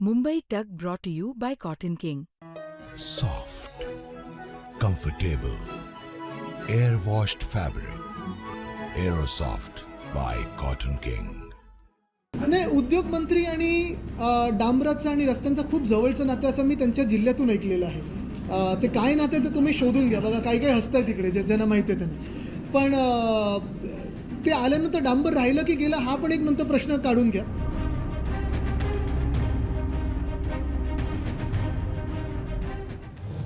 Mumbai Tuck brought to you by Cotton King. Soft, comfortable, air-washed fabric. Aerosoft by Cotton King. नाही, उद्योग मंत्री आणि डांबराचं आणि रस्त्यांचं खूप जवळचं नातं असं मी त्यांच्या जिल्ह्यातून ऐकलेलं आहे. ते काय नातं आहे ते तुम्ही शोधून घ्या. बघा काही हसताय तिकडे, ज्यांना माहिती आहे त्यांना. पण ते आल्यानंतर डांबर राहिलं की गेलं हा पण एक नंतर प्रश्न काढून घ्या.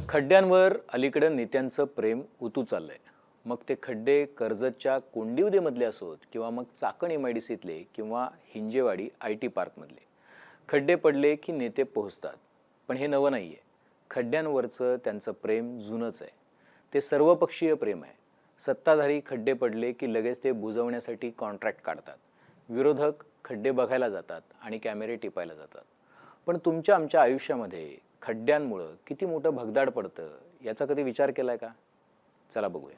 खड्ड्यांवर अलीकडे नेत्यांचं प्रेम उतू चाललंय. मग ते खड्डे कर्जतच्या कोंडिवदेमधले असोत किंवा मग चाकण MIDCतले किंवा हिंजेवाडी IT पार्कमधले. खड्डे पडले की नेते पोहोचतात. पण हे नवं नाही आहे. खड्ड्यांवरचं त्यांचं प्रेम जुनंच आहे. ते सर्वपक्षीय प्रेम आहे. सत्ताधारी खड्डे पडले की लगेच ते बुजवण्यासाठी कॉन्ट्रॅक्ट काढतात. विरोधक खड्डे बघायला जातात आणि कॅमेरे टिपायला जातात. पण तुमच्या आमच्या आयुष्यामध्ये खड्ड्यांमुळं किती मोठं भगदाड पडतं याचा कधी विचार केलाय का? चला बघूया.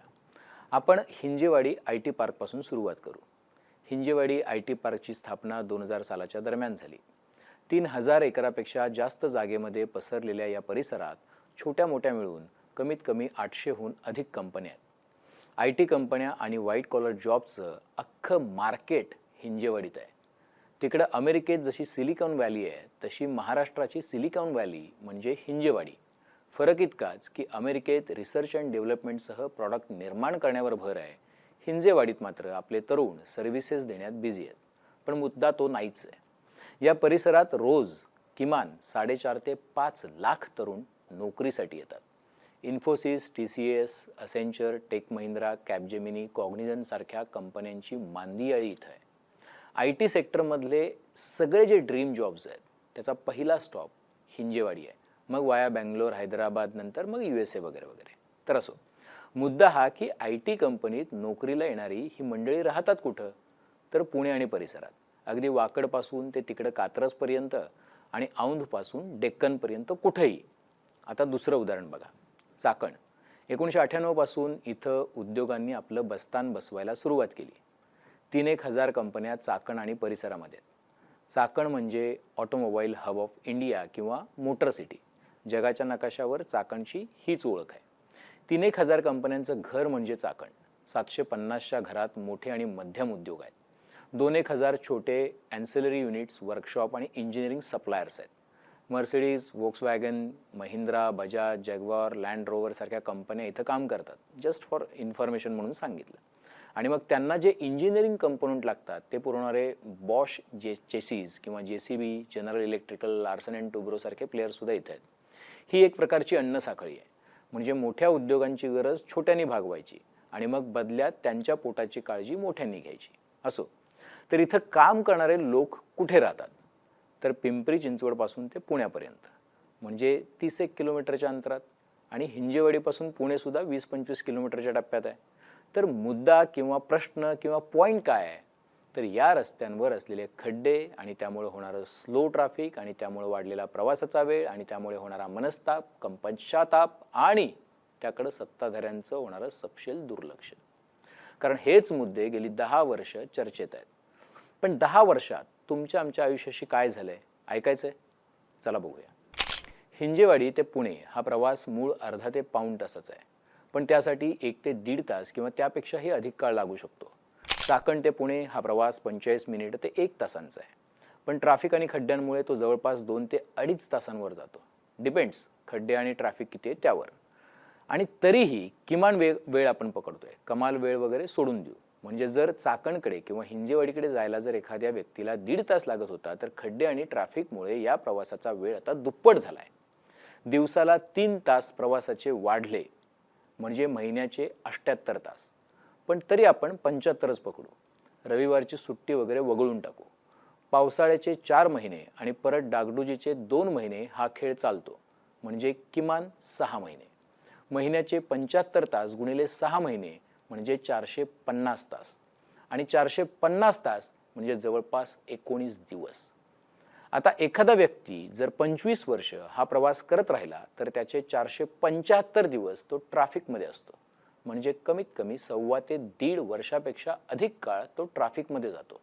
आपण हिंजेवाडी IT पार्कपासून सुरुवात करू. हिंजेवाडी IT पार्कची स्थापना 2000 सालाच्या दरम्यान झाली. 3000 एकरापेक्षा जास्त जागेमध्ये पसरलेल्या या परिसरात छोट्या मोठ्या मिळून कमीत कमी 800हून अधिक कंपन्या आहेत. IT कंपन्या आणि व्हाईट कॉलर जॉबचं अख्खं मार्केट हिंजेवाडीत आहे. तिकडं अमेरिकेत जशी सिलिकॉन व्हॅली आहे तशी महाराष्ट्राची सिलिकॉन व्हॅली म्हणजे हिंजेवाडी. फरक इतकाच की अमेरिकेत रिसर्च अँड डेव्हलपमेंटसह प्रॉडक्ट निर्माण करण्यावर भर आहे. हिंजेवाडीत मात्र आपले तरुण सर्व्हिसेस देण्यात बिझी आहेत. पण मुद्दा तो नाहीच आहे. या परिसरात रोज किमान 4.5 ते 5 लाख तरुण नोकरीसाठी येतात. Infosys, TCS, Accenture, Tech Mahindra, Capgemini, Cognizant सारख्या कंपन्यांची मांदियाळी इथं आहे. IT सेक्टरमधले सगळे जे ड्रीम जॉब्स आहेत त्याचा पहिला स्टॉप हिंजेवाडी आहे. मग वाया बँगलोर, हैदराबाद, नंतर मग USA वगैरे वगैरे. तर असो, मुद्दा हा की IT कंपनीत नोकरीला येणारी ही मंडळी राहतात कुठं? तर पुणे आणि परिसरात. अगदी वाकडपासून ते तिकडं कात्रजपर्यंत आणि औंधपासून डेक्कनपर्यंत कुठेही. आता दुसरं उदाहरण बघा. चाकण. 1998 पासून इथं उद्योगांनी आपलं बस्तान बसवायला सुरुवात केली. 3,000 कंपन्या चाकण आणि परिसरामध्ये आहेत. चाकण म्हणजे ऑटोमोबाईल हब ऑफ इंडिया किंवा मोटर सिटी. जगाच्या नकाशावर चाकणची हीच ओळख आहे. 3,000 कंपन्यांचं घर म्हणजे चाकण. 750च्या घरात मोठे आणि मध्यम उद्योग आहेत. 2,000 छोटे ॲन्सिलरी युनिट्स, वर्कशॉप आणि इंजिनिअरिंग सप्लायर्स आहेत. Mercedes, Volkswagen, Mahindra, Bajaj, Jaguar, Land Rover सारख्या कंपन्या इथं काम करतात. जस्ट फॉर इन्फॉर्मेशन म्हणून सांगितलं. आणि मग त्यांना जे इंजिनिअरिंग कंपोनंट लागतात ते पुरवणारे बॉश चेसिस किंवा JCB, general electrical, Larsen and Toubro सारखे प्लेयर्ससुद्धा इथे आहेत. ही एक प्रकारची अन्नसाखळी आहे. म्हणजे मोठ्या उद्योगांची गरज छोट्यांनी भागवायची आणि मग बदल्यात त्यांच्या पोटाची काळजी मोठ्यांनी घ्यायची. असो, तर इथं काम करणारे लोक कुठे राहतात? तर पिंपरी चिंचवडपासून ते पुण्यापर्यंत म्हणजे 30 किलोमीटरच्या अंतरात. आणि हिंजेवाडीपासून पुणेसुद्धा 20-25 किलोमीटरच्या टप्प्यात आहे. तर मुद्दा किंवा प्रश्न किंवा पॉईंट काय आहे? तर या रस्त्यांवर असलेले खड्डे आणि त्यामुळे होणारं स्लो ट्रॅफिक आणि त्यामुळे वाढलेला प्रवासाचा वेळ आणि त्यामुळे होणारा मनस्ताप, पश्चाताप आणि त्याकडं सत्ताधाऱ्यांचं होणारं सपशेल दुर्लक्ष. कारण हेच मुद्दे गेली 10 वर्ष चर्चेत आहेत. पण 10 वर्षात तुमच्या आमच्या आयुष्याशी काय झालंय ऐकायचंय? चला बघूया. हिंजेवाडी ते पुणे हा प्रवास मूळ अर्धा ते पाऊण तासाचा आहे. पण त्यासाठी 1 ते 1.5 तास किंवा त्यापेक्षाही अधिक काळ लागू शकतो. चाकण ते पुणे हा प्रवास 45 मिनिट ते 1 तासांचा आहे. पण ट्रॅफिक आणि खड्ड्यांमुळे तो जवळपास 2 ते 2.5 तासांवर जातो. डिपेंड्स खड्डे आणि ट्रॅफिक किती आहे त्यावर. आणि तरीही किमान वेळ आपण पकडतोय. कमाल वेळ वगैरे सोडून देऊ. म्हणजे जर चाकणकडे किंवा हिंजेवाडीकडे जायला जर एखाद्या व्यक्तीला 1.5 तास लागत होता तर खड्डे आणि ट्रॅफिकमुळे या प्रवासाचा वेळ आता दुप्पट झालाय. दिवसाला 3 तास प्रवासाचे वाढले म्हणजे महिन्याचे 78 तास. पण तरी आपण 75च पकडू. रविवारची सुट्टी वगैरे वगळून टाकू. पावसाळ्याचे 4 महिने आणि परत डागडुजीचे 2 महिने हा खेळ चालतो. म्हणजे किमान 6 महिने. महिन्याचे 75 तास गुणिले 6 महिने म्हणजे 450 तास. आणि 450 तास म्हणजे जवळपास 19 दिवस. आता एखादा व्यक्ती जर 25 वर्ष हा प्रवास करत राहिला तर त्याचे 475 दिवस तो ट्रॅफिकमध्ये असतो. म्हणजे कमीत कमी 1.25 ते 1.5 वर्षापेक्षा अधिक काळ तो ट्रॅफिकमध्ये जातो.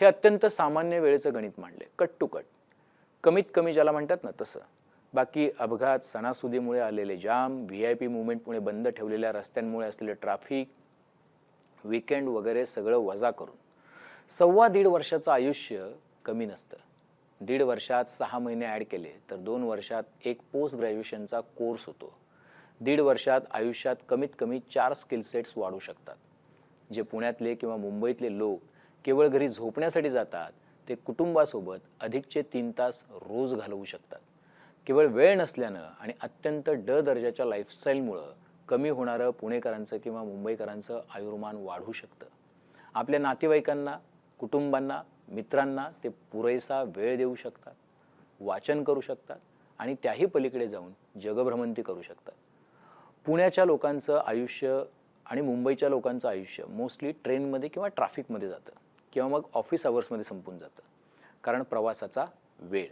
हे अत्यंत सामान्य वेळेचं गणित मांडले, कट टू कट. कमीत कमी ज्याला म्हणतात ना तसं. बाकी अपघात, सणासुदीमुळे आलेले जाम, VIP मुवमेंटमुळे बंद ठेवलेल्या रस्त्यांमुळे असलेले ट्रॅफिक, वीकेंड वगैरे सगळं वजा करून 1.25 वर्षाचं आयुष्य कमी नसतं. 1.5 वर्षात 6 महिने ॲड केले तर 2 वर्षात एक पोस्ट ग्रॅज्युएशनचा कोर्स होतो. 1.5 वर्षात आयुष्यात कमीत कमी 4 स्किल सेट्स वाढू शकतात. जे पुण्यातले किंवा मुंबईतले लोक केवळ घरी झोपण्यासाठी जातात ते कुटुंबासोबत अधिकचे 3 तास रोज घालवू शकतात. केवळ वेळ नसल्यानं आणि अत्यंत दर्जाच्या लाईफस्टाईलमुळं कमी होणारं पुणेकरांचं किंवा मुंबईकरांचं आयुर्मान वाढू शकतं. आपल्या नातेवाईकांना, कुटुंबांना, मित्रांना ते पुरेसा वेळ देऊ शकतात, वाचन करू शकतात आणि त्याही पलीकडे जाऊन जगभ्रमंती करू शकतात. पुण्याच्या लोकांचं आयुष्य आणि मुंबईच्या लोकांचं आयुष्य मोस्टली ट्रेनमध्ये किंवा ट्रॅफिकमध्ये जातं किंवा मग ऑफिस अवर्समध्ये संपून जातं. कारण प्रवासाचा वेळ,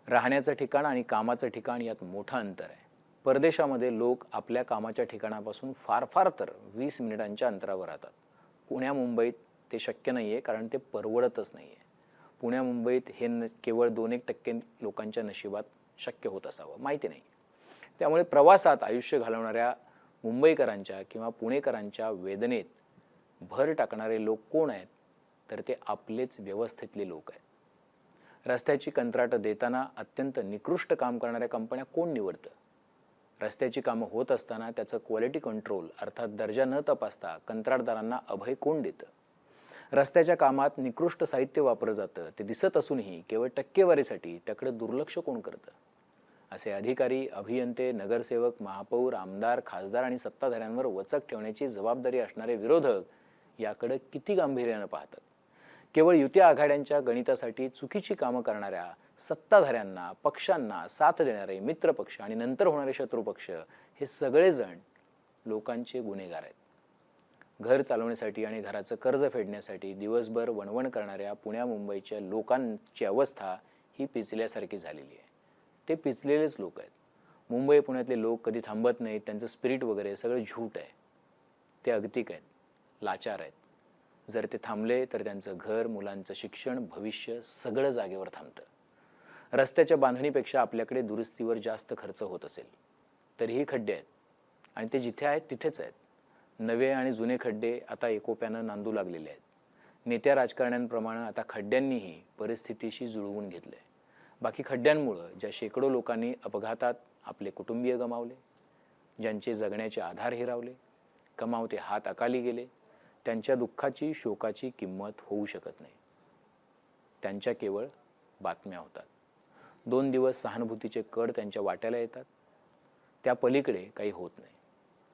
राहण्याचं ठिकाण आणि कामाचं ठिकाण यात मोठं अंतर आहे. परदेशामध्ये लोक आपल्या कामाच्या ठिकाणापासून फार फार तर 20 मिनिटांच्या अंतरावर राहतात. पुण्या मुंबईत ते शक्य नाही आहे, कारण ते परवडतच नाही आहे. पुण्या मुंबईत हे केवळ 2-1% लोकांच्या नशिबात शक्य होत असावं, माहिती नाही. त्यामुळे प्रवासात आयुष्य घालवणाऱ्या मुंबईकरांच्या किंवा पुणेकरांच्या वेदनेत भर टाकणारे लोक कोण आहेत? तर ते आपलेच व्यवस्थेतले लोक आहेत. रस्त्याची कंत्राटं देताना अत्यंत निकृष्ट काम करणाऱ्या कंपन्या कोण निवडतं? रस्त्याची कामं होत असताना त्याचं क्वालिटी कंट्रोल अर्थात दर्जा न तपासता कंत्राटदारांना अभय कोण देतं? रस्त्याच्या कामात निकृष्ट साहित्य वापरलं जातं ते दिसत असूनही केवळ टक्केवारीसाठी त्याकडे दुर्लक्ष कोण करतं? असे अधिकारी, अभियंते, नगरसेवक, महापौर, आमदार, खासदार आणि सत्ताधाऱ्यांवर वचक ठेवण्याची जबाबदारी असणारे विरोधक याकडे किती गांभीर्यानं पाहतात? केवळ युती आघाड्यांच्या गणितासाठी चुकीची कामं करणाऱ्या सत्ताधाऱ्यांना, पक्षांना साथ देणारे मित्रपक्ष आणि नंतर होणारे शत्रुपक्ष हे सगळेजण लोकांचे गुन्हेगार आहेत. घर चालवण्यासाठी आणि घराचं कर्ज फेडण्यासाठी दिवसभर वणवण करणाऱ्या पुण्या मुंबईच्या लोकांची अवस्था ही पिचल्यासारखी झालेली आहे. ते पिचलेलेच लोक आहेत. मुंबई पुण्यातले लोक कधी थांबत नाहीत. त्यांचं स्पिरिट वगैरे सगळं झूट आहे. ते अगतिक आहेत, लाचार आहेत. जर ते थांबले तर त्यांचं घर, मुलांचं शिक्षण, भविष्य सगळं जागेवर थांबतं. रस्त्याच्या बांधणीपेक्षा आपल्याकडे दुरुस्तीवर जास्त खर्च होत असेल तरीही खड्डे आहेत आणि ते जिथे आहेत तिथेच आहेत. नवे आणि जुने खड्डे आता एकोप्यानं नांदू लागलेले आहेत. नेत्या राजकारण्यांप्रमाणे आता खड्ड्यांनीही परिस्थितीशी जुळवून घेतलंय. बाकी खड्ड्यांमुळं ज्या शेकडो लोकांनी अपघातात आपले कुटुंबीय गमावले, ज्यांचे जगण्याचे आधार हिरावले, कमावते हात अकाली गेले, त्यांच्या दुःखाची, शोकाची किंमत होऊ शकत नाही. त्यांच्या केवळ बातम्या होतात. 2 दिवस सहानुभूतीचे कड त्यांच्या वाट्याला येतात. त्या पलीकडे काही होत नाही.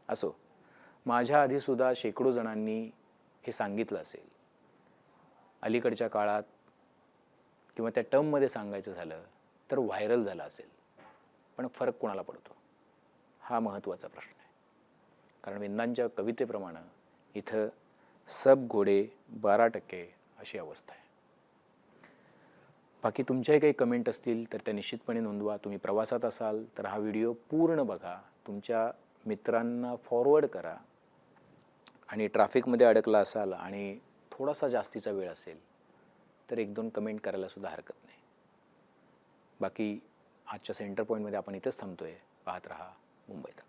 असो, माझ्या आधीसुद्धा शेकडो जणांनी हे सांगितलं असेल. अलीकडच्या काळात किंवा त्या टर्ममध्ये सांगायचं झालं तर व्हायरल झालं असेल. पण फरक कोणाला पडतो? हा महत्त्वाचा प्रश्न आहे. कारण विंदांच्या कवितेप्रमाणे इथं सब घोडे 12% अशी अवस्था आहे. बाकी तुमच्याही काही कमेंट असतील तर त्या निश्चितपणे नोंदवा. तुम्ही प्रवासात असाल तर हा व्हिडिओ पूर्ण बघा, तुमच्या मित्रांना फॉरवर्ड करा आणि ट्रॅफिकमध्ये अडकला असाल आणि थोडासा जास्तीचा वेळ असेल तर 1-2 कमेंट करायला सुद्धा हरकत नाही. बाकी आजच्या सेंटर पॉईंटमध्ये आपण इथेच थांबतोय. पाहत रहा मुंबई तक.